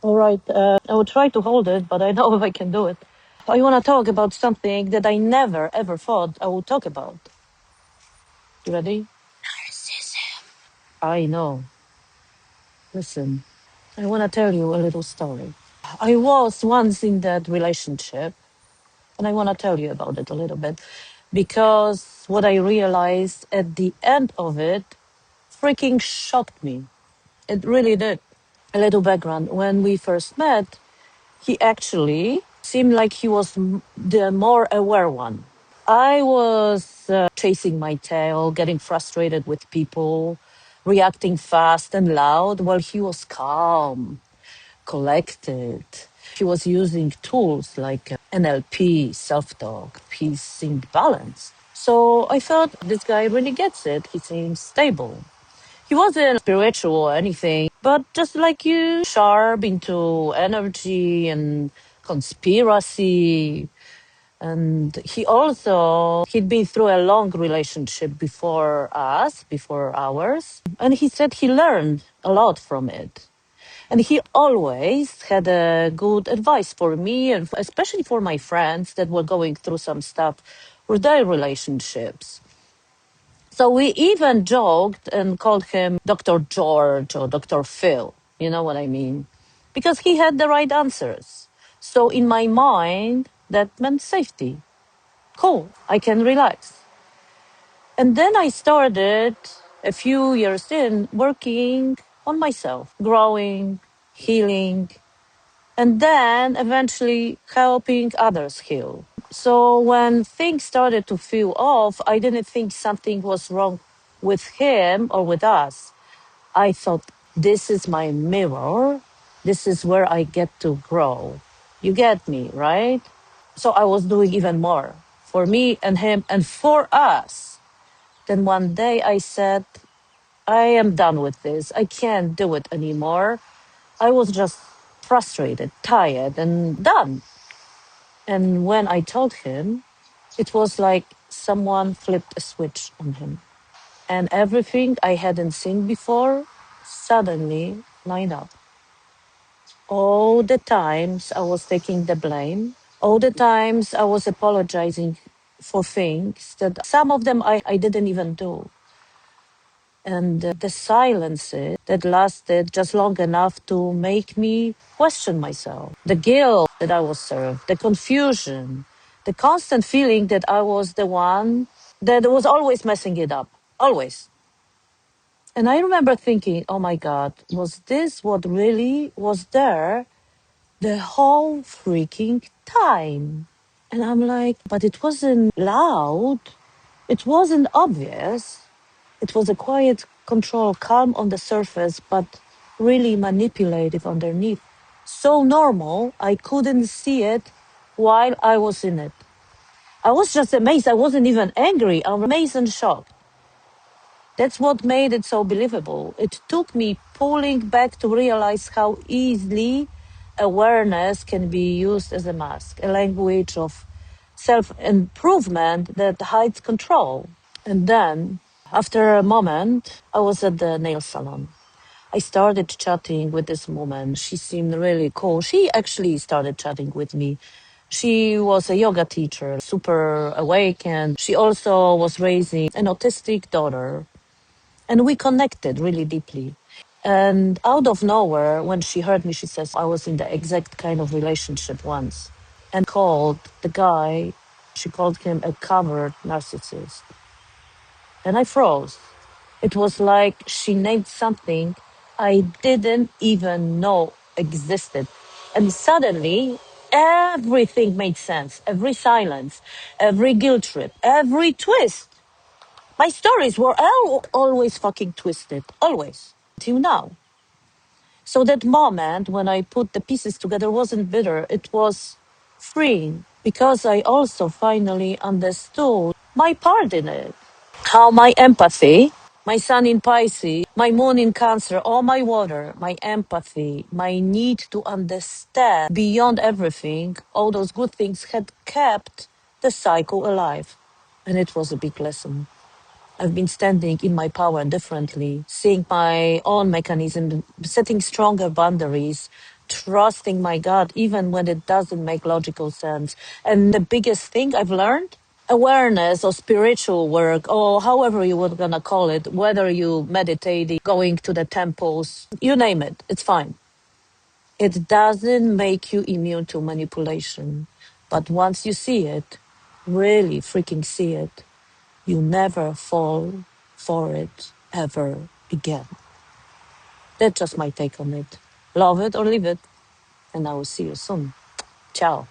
All right, I will try to hold it, but I know if I can do it. I want to talk about something that I never ever thought I would talk about. You ready? Narcissism. I know. Listen, I want to tell you a little story. I was once in that relationship, and I want to tell you about it a little bit because what I realized at the end of it freaking shocked me. It really did. A little background. When we first met, he actually seemed like he was the more aware one. I was chasing my tail, getting frustrated with people, reacting fast and loud, while he was calm, collected. He was using tools like NLP, self talk, peace seemed balanced. So I thought this guy really gets it. He seems stable. He wasn't spiritual or anything, but just like you, sharp into energy and conspiracy. And he'd been through a long relationship before ours. And he said he learned a lot from it. And he always had a good advice for me and especially for my friends that were going through some stuff with their relationships. So we even joked and called him Dr. George or Dr. Phil. You know what I mean? Because he had the right answers. So in my mind, that meant safety. Cool, I can relax. And then I started a few years in working on myself, growing, healing, and then eventually helping others heal. So when things started to feel off, I didn't think something was wrong with him or with us. I thought, this is my mirror. This is where I get to grow. You get me, right? So I was doing even more for me and him and for us. Then one day I said, I am done with this. I can't do it anymore. I was just frustrated, tired, and done. And when I told him, it was like someone flipped a switch on him. And everything I hadn't seen before suddenly lined up. All the times I was taking the blame, all the times I was apologizing for things that some of them I didn't even do. And the silences that lasted just long enough to make me question myself. The guilt that I was served, the confusion, the constant feeling that I was the one that was always messing it up. Always. And I remember thinking, oh my God, was this what really was there the whole freaking time? And I'm like, but it wasn't loud. It wasn't obvious. It was a quiet control, calm on the surface, but really manipulative underneath. So normal, I couldn't see it while I was in it. I was just amazed. I wasn't even angry. I'm amazed and shocked. That's what made it so believable. It took me pulling back to realize how easily awareness can be used as a mask, a language of self-improvement that hides control. And then, after a moment, I was at the nail salon. I started chatting with this woman. She seemed really cool. She actually started chatting with me. She was a yoga teacher, super awake, and she also was raising an autistic daughter. And we connected really deeply. And out of nowhere, when she heard me, she says, I was in the exact kind of relationship once. And called the guy, she called him a covert narcissist. And I froze. It was like she named something I didn't even know existed. And suddenly, everything made sense. Every silence, every guilt trip, every twist. My stories were always fucking twisted. Always. Till now. So that moment when I put the pieces together wasn't bitter. It was freeing. Because I also finally understood my part in it. How my empathy, my sun in Pisces, my moon in Cancer, all my water, my empathy, my need to understand beyond everything, all those good things had kept the cycle alive. And it was a big lesson. I've been standing in my power differently, seeing my own mechanism, setting stronger boundaries, trusting my gut even when it doesn't make logical sense. And the biggest thing I've learned, awareness or spiritual work or however you were gonna call it, whether you meditating, going to the temples, you name it, it's fine. It doesn't make you immune to manipulation. But once you see it, really freaking see it, you never fall for it ever again. That's just my take on it. Love it or leave it, and I will see you soon. Ciao.